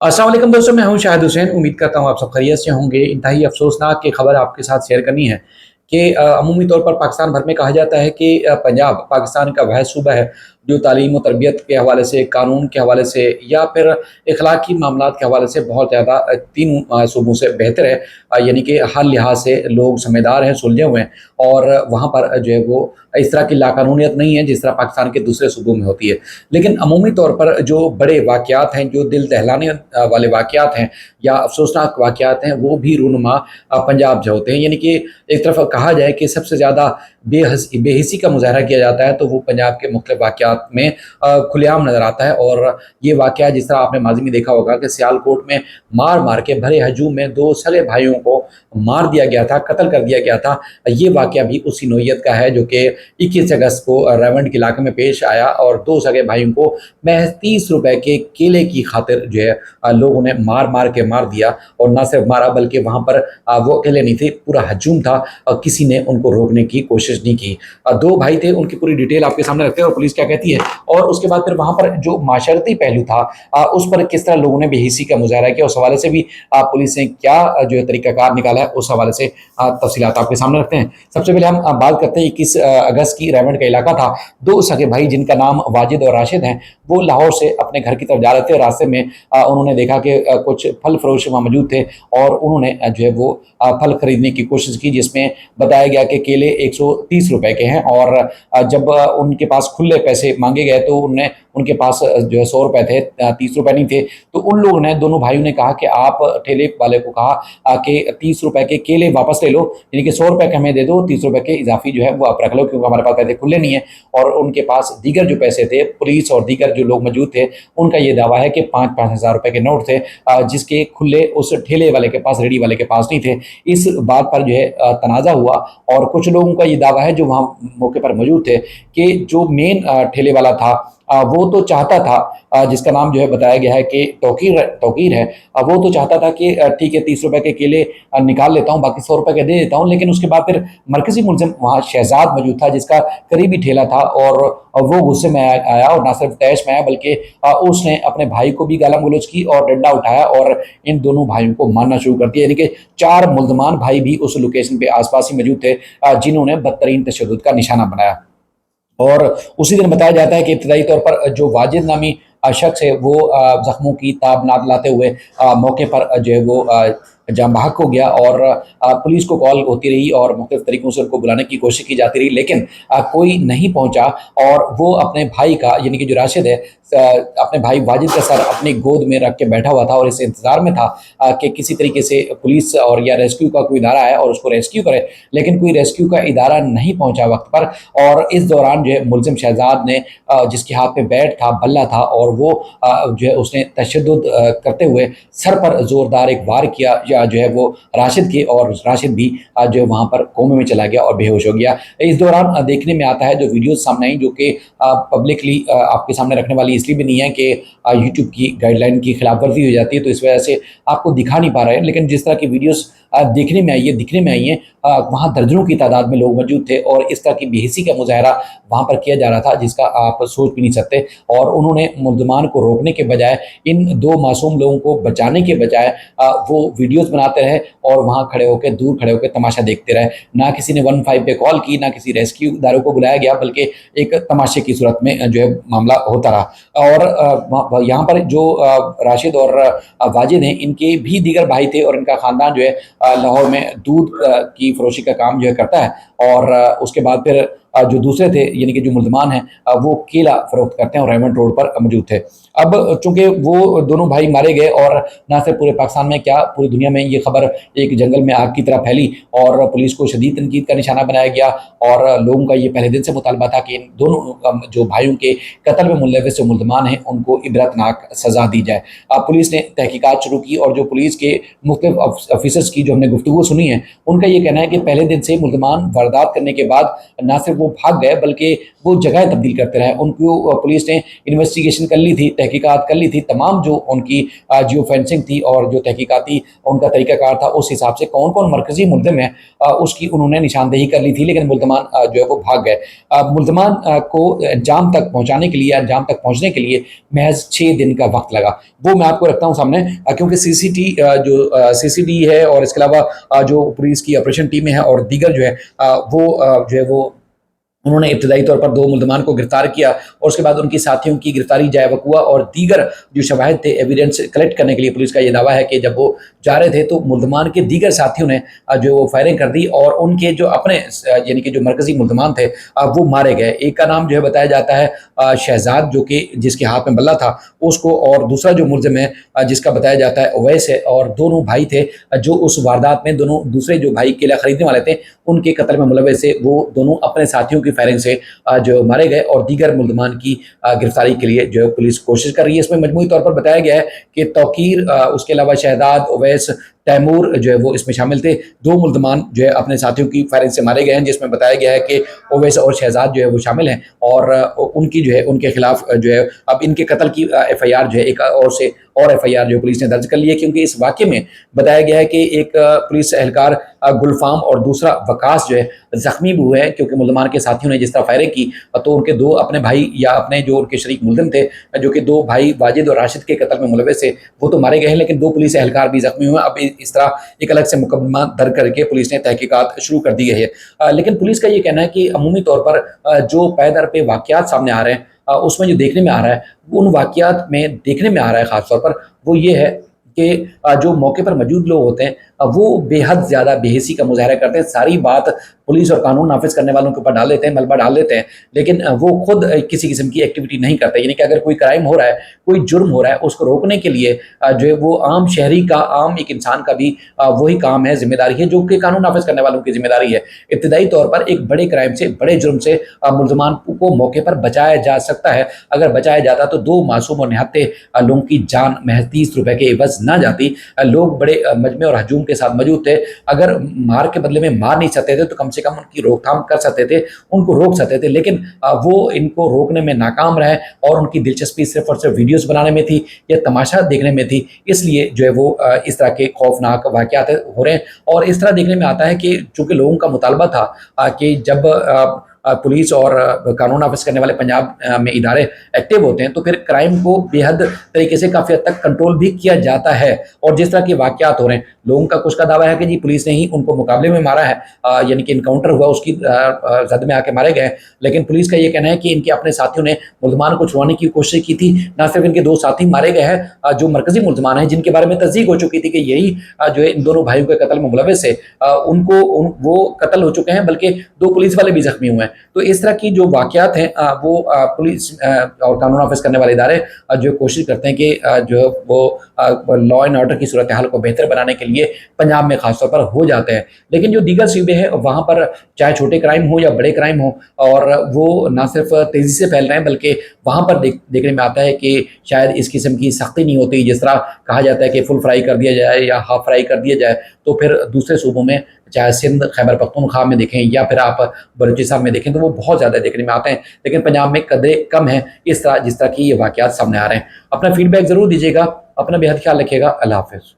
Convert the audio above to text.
अस्सलाम वालेकुम दोस्तों, मैं हूं शाहिद हुसैन। उम्मीद करता हूं आप सब खैरियत से होंगे। इंतहाई अफसोसनाक की खबर आपके साथ शेयर करनी है कि अमूमी तौर पर पाकिस्तान भर में कहा जाता है कि पंजाब पाकिस्तान का वह सूबा है जो तालीम और तरबियत के हवाले से, कानून के हवाले से या फिर इखलाकी मामलात के हवाले से बहुत ज़्यादा तीनों सूबों से बेहतर है। यानी कि हर लिहाज से लोग समझदार हैं, सुलझे हुए हैं और वहाँ पर जो है वो इस तरह की लाकानूनियत नहीं है जिस तरह पाकिस्तान के दूसरे सूबों में होती है। लेकिन अमूमी तौर पर जो बड़े वाक़यात हैं, जो दिल दहलाने वाले वाक़यात हैं या अफसोसनाक वाक़यात हैं, वो भी रूनुमा पंजाब से होते हैं। यानी कि एक तरफ कहा जाए कि सबसे ज़्यादा बेहिसी का मुज़ाहरा किया जाता है तो वो पंजाब के मुख्तलिफ वाक़यात में खुलेआम नज़र आता है। और ये वाक़या जिस तरह आपने माज़ी में देखा होगा कि सियालकोट में मार मार के भरे हजूम में दो सगे भाइयों को मार दिया गया था, कत्ल कर दिया गया था। ये वाक़या भी उसी नौइयत का है जो कि 21 अगस्त को रेवंड के इलाके में पेश आया और दो सगे भाइयों को महज 30 रुपए के केले की खातिर जो है लोगों ने मार मार के मार दिया। और न सिर्फ मारा बल्कि वहाँ पर वो अकेले नहीं थे, पूरा हजूम था और किसी ने उनको रोकने की कोशिश नहीं की। दो भाई थे, उनकी पूरी डिटेल आपके सामने रखते हैं और पुलिस क्या कहती है और उसके बाद फिर वहाँ पर जो माशरती पहलू था उस पर किस तरह लोगों ने बेहिसी का मुजाहरा किया, उस हवाले से भी पुलिस ने क्या जो है तरीकाकार निकाला है, उस हवाले से तफसीलात आपके सामने रखते हैं। सबसे पहले हम बात करते हैं 21 अगस्त की रेवंड का इलाका था। दो सगे भाई जिनका नाम वाजिद और राशिद हैं, वो लाहौर से अपने घर की तरफ जा रहे थे। रास्ते में उन्होंने देखा कि कुछ फल फरोश वहाँ मौजूद थे और उन्होंने जो है वो फल खरीदने की कोशिश की, जिसमें बताया गया कि केले 130 रुपए के हैं। और जब उनके पास खुले पैसे मांगे गए तो उन्हें उनके पास जो है 100 रुपए थे, 30 रुपए नहीं थे। तो उन लोगों ने, दोनों भाइयों ने कहा कि आप ठेले वाले को कहा कि 30 रुपए के केले वापस ले लो, यानी कि 100 रुपए के हमें दे दो, 30 रुपए के इजाफी जो है वो आप रख लो क्योंकि हमारे पास पैसे खुले नहीं है। और उनके पास दीगर जो पैसे थे, पुलिस और दीगर जो लोग मौजूद थे, उनका ये दावा है कि 5-5 हज़ार रुपए के नोट थे जिसके खुले उस ठेले वाले के पास, रेडी वाले के पास नहीं थे। इस बात पर जो है तनाज़ा हुआ और कुछ लोगों का ये दावा है जो वहाँ मौके पर मौजूद थे कि जो मेन ठेले वाला था वो तो चाहता था, जिसका नाम जो है बताया गया है कि तौकीर तौकीर है, वो तो चाहता था कि ठीक है 30 रुपए के केले निकाल लेता हूँ, बाकी 100 रुपए के दे देता हूँ। लेकिन उसके बाद फिर मरकजी मुलजिम वहाँ शहजाद मौजूद था जिसका करीबी ठेला था और वो गुस्से में आया और ना सिर्फ तैश में आया बल्कि उसने अपने भाई को भी गाला गलौज की और डंडा उठाया और इन दोनों भाइयों को मारना शुरू कर दिया। यानी कि 4 मुल्जमान भाई भी उस लोकेशन पे आसपास ही मौजूद थे जिन्होंने बदतरीन तशद्दुद का निशाना बनाया। और उसी दिन बताया जाता है कि इब्तदाई तौर पर जो वाजिद नामी शख्स है वो जख्मों की ताब ना दिलाते हुए मौके पर जो है वो जाँ बहक हो गया। और पुलिस को कॉल होती रही और मुख्तलिफ तरीक़ों से उनको बुलाने की कोशिश की जाती रही, लेकिन कोई नहीं पहुंचा। और वो अपने भाई का, यानी कि जो राशिद है, अपने भाई वाजिद का सर अपनी गोद में रख के बैठा हुआ था और इस इंतज़ार में था कि किसी तरीके से पुलिस और या रेस्क्यू का कोई इदारा आए और उसको रेस्क्यू करे। लेकिन कोई रेस्क्यू का इदारा नहीं पहुंचा वक्त पर। और इस दौरान जो है मुलजिम शहजाद ने, जिसके हाथ में बैट था, बल्ला था, और वो जो है उसने तशद्दुद करते हुए सर पर ज़ोरदार एक वार किया या जो है वो राशिद के, और राशिद भी जो है वहाँ पर कोमे में चला गया और बेहोश हो गया। इस दौरान देखने में आता है जो वीडियोज़ सामने आई, जो कि पब्लिकली आपके सामने रखने वाली इसलिए भी नहीं है कि यूट्यूब की गाइडलाइन की खिलाफ वर्जी हो जाती है तो इस वजह से आपको दिखा नहीं पा रहे हैं। लेकिन जिस तरह की वीडियोज़ देखने में आई है, दिखने में आई हैं, वहाँ दर्जनों की तादाद में लोग मौजूद थे और इस तरह की बेहिसी का मुजाहरा वहाँ पर किया जा रहा था जिसका आप सोच भी नहीं सकते। और उन्होंने मुल्ज़मान को रोकने के बजाय, इन दो मासूम लोगों को बचाने के बजाय वो वीडियोज़ बनाते रहे और वहाँ खड़े होकर, दूर खड़े होकर तमाशा देखते रहे। ना किसी ने 15 पे कॉल की, ना किसी रेस्क्यू इदारों को बुलाया गया, बल्कि एक तमाशे की सूरत में जो है मामला होता रहा। और यहाँ पर जो राशिद और वाजिद हैं, इनके भी दीगर भाई थे और इनका ख़ानदान जो है लाहौर में दूध की फरोशी का काम जो है करता है। और उसके बाद फिर जो दूसरे थे, यानी कि जो मुल्ज़मान हैं, वो केला फ़रोख्त करते हैं और रेवंड रोड पर मौजूद थे। अब चूँकि वो दोनों भाई मारे गए और ना सिर्फ पूरे पाकिस्तान में क्या पूरी दुनिया में ये खबर एक जंगल में आग की तरह फैली और पुलिस को शदीद तनकीद का निशाना बनाया गया। और लोगों का ये पहले दिन से मुतालबा था कि इन दोनों जो भाइयों के कत्ल में मुलविस जो मुल्ज़मान हैं उनको इबरतनाक सज़ा दी जाए। पुलिस ने तहकीकात शुरू की और जो पुलिस के मुख्तलिफ ऑफिसर्स की जो हमने गुफ्तगू सुनी है, उनका ये कहना है कि पहले दिन से मुल्ज़मान वारदात करने के बाद ना सिर्फ وہ بھاگ گئے بلکہ وہ جگہ تبدیل کرتے رہے. ان کو پولیس نے انویسٹیگیشن کر لی تھی, تحقیقات کر لی تھی, تمام جو ان کی جیو فینسنگ تھی اور جو تحقیقاتی ان کا طریقہ کار تھا اس حساب سے کون کون مرکزی ملزم ہے اس کی انہوں نے نشاندہی کر لی تھی, لیکن ملزمان جو ہے وہ بھاگ گئے. ملزمان کو انجام تک پہنچانے کے لیے, انجام تک پہنچنے کے لیے محض 6 دن کا وقت لگا. وہ میں آپ کو رکھتا ہوں سامنے کیونکہ سی سی ڈی ہے اور اس کے علاوہ جو پولیس کی آپریشن ٹیمیں ہیں اور دیگر جو ہے وہ انہوں نے ابتدائی طور پر 2 ملزمان کو گرفتار کیا اور اس کے بعد ان کی ساتھیوں کی گرفتاری جائے وقوع اور دیگر جو شواہد تھے, ایویڈنس کلیکٹ کرنے کے لیے پولیس کا یہ دعویٰ ہے کہ جب وہ جا رہے تھے تو ملزمان کے دیگر ساتھیوں نے جو وہ فائرنگ کر دی اور ان کے جو اپنے یعنی کہ جو مرکزی ملزمان تھے وہ مارے گئے. ایک کا نام جو ہے بتایا جاتا ہے شہزاد, جو کہ جس کے ہاتھ میں بلہ تھا اس کو, اور دوسرا جو ملزم ہے جس کا بتایا جاتا ہے اویس ہے, اور دونوں بھائی تھے جو اس واردات میں دونوں دوسرے جو بھائی کیلا خریدنے والے تھے ان کے قتل میں ملوث تھے. وہ دونوں اپنے ساتھیوں کی فائرنگ سے جو مارے گئے اور دیگر ملزمان کی گرفتاری کے لیے جو پولیس کوشش کر رہی ہے. اس میں مجموعی طور پر بتایا گیا ہے کہ توقیر, اس کے علاوہ شہزاد, اویس, تیمور جو ہے وہ اس میں شامل تھے. 2 ملزمان جو ہے اپنے ساتھیوں کی فائرنگ سے مارے گئے ہیں, جس میں بتایا گیا ہے کہ اویس اور شہزاد جو ہے وہ شامل ہیں اور ان کی جو ہے ان کے خلاف جو ہے اب ان کے قتل کی ایف آئی آر جو ہے ایک اور ایف آئی آر جو پولیس نے درج کر لی ہے, کیونکہ اس واقعے میں بتایا گیا ہے کہ ایک پولیس اہلکار گلفام اور دوسرا وکاس جو ہے زخمی بھی ہوئے ہیں, کیونکہ ملزمان کے ساتھیوں نے جس طرح فائرنگ کی تو ان کے 2 اپنے بھائی یا اپنے جو ان کے شریک ملزم تھے جو کہ 2 بھائی واجد اور راشد کے قتل میں ملوث تھے وہ تو مارے گئے ہیں, لیکن 2 پولیس اہلکار بھی زخمی ہوئے ہیں. اب اس طرح ایک الگ سے مقدمہ درج کر کے پولیس نے تحقیقات شروع کر دی ہے. لیکن پولیس کا یہ کہنا ہے کہ عمومی طور پر جو پے در پہ واقعات سامنے آ رہے ہیں اس میں جو دیکھنے میں آ رہا ہے, ان واقعات میں دیکھنے میں آ رہا ہے خاص طور پر وہ یہ ہے کہ جو موقع پر موجود لوگ ہوتے ہیں وہ بے حد زیادہ بے حسی کا مظاہرہ کرتے ہیں. ساری بات پولیس اور قانون نافذ کرنے والوں کے اوپر ڈال دیتے ہیں, ملبہ ڈال دیتے ہیں, لیکن وہ خود کسی قسم کی ایکٹیویٹی نہیں کرتے. یعنی کہ اگر کوئی کرائم ہو رہا ہے, کوئی جرم ہو رہا ہے, اس کو روکنے کے لیے جو ہے وہ عام شہری کا, عام ایک انسان کا بھی وہی کام ہے, ذمہ داری ہے جو کہ قانون نافذ کرنے والوں کی ذمہ داری ہے. ابتدائی طور پر ایک بڑے کرائم سے, بڑے جرم سے ملزمان کو موقع پر بچایا جا سکتا ہے. اگر بچایا جاتا تو 2 معصوم اور نہتے لوگوں کی جان محض 30 روپے کے عوض نہ جاتی. لوگ بڑے مجمع اور ہجوم کے ساتھ موجود تھے, اگر مار کے بدلے میں مار نہیں سکتے تھے تو کم سے کم ان کی روک تھام کر سکتے تھے, ان کو روک سکتے تھے, لیکن وہ ان کو روکنے میں ناکام رہے اور ان کی دلچسپی صرف اور صرف ویڈیوز بنانے میں تھی یا تماشا دیکھنے میں تھی. اس لیے جو ہے وہ اس طرح کے خوفناک واقعات ہو رہے ہیں. اور اس طرح دیکھنے میں آتا ہے کہ چونکہ لوگوں کا مطالبہ تھا کہ جب پولیس اور قانون نافذ کرنے والے پنجاب میں ادارے ایکٹیو ہوتے ہیں تو پھر کرائم کو بے حد طریقے سے کافی حد تک کنٹرول بھی کیا جاتا ہے. اور جس طرح کے واقعات ہو رہے ہیں, لوگوں کا کچھ کا دعویٰ ہے کہ جی پولیس نے ہی ان کو مقابلے میں مارا ہے, یعنی کہ انکاؤنٹر ہوا اس کی زد میں آ کے مارے گئے, لیکن پولیس کا یہ کہنا ہے کہ ان کے اپنے ساتھیوں نے ملزمان کو چھڑوانے کی کوشش کی تھی. نہ صرف ان کے 2 ساتھی مارے گئے ہیں جو مرکزی ملزمان ہیں جن کے بارے میں تصدیق ہو چکی تھی کہ یہی جو ہے ان دونوں بھائیوں کے قتل میں ملوث ہے, وہ قتل ہو چکے ہیں, بلکہ 2 پولیس والے بھی زخمی ہوئے ہیں. تو اس طرح کی جو واقعات ہیں وہ پولیس اور قانون نافذ کرنے والے ادارے جو کوشش کرتے ہیں کہ جو وہ لا اینڈ آرڈر کی صورتحال کو بہتر بنانے کے لیے پنجاب میں خاص طور پر ہو جاتے ہیں. لیکن جو دیگر صوبے ہیں وہاں پر چاہے چھوٹے کرائم ہوں یا بڑے کرائم ہوں, اور وہ نہ صرف تیزی سے پھیل رہے ہیں بلکہ وہاں پر دیکھنے میں آتا ہے کہ شاید اس قسم کی سختی نہیں ہوتی. جس طرح کہا جاتا ہے کہ فل فرائی کر دیا جائے یا ہاف فرائی کر دیا جائے, تو پھر دوسرے صوبوں میں چاہے سندھ, خیبر پختونخوا میں دیکھیں یا پھر آپ بلوچستان میں دیکھیں تو وہ بہت زیادہ دیکھنے میں آتے ہیں. لیکن پنجاب میں قدرے کم ہیں جس طرح کی یہ واقعات سامنے آ رہے ہیں. اپنا فیڈ بیک ضرور دیجیے گا. اپنا بے حد خیال رکھیے گا. اللہ حافظ.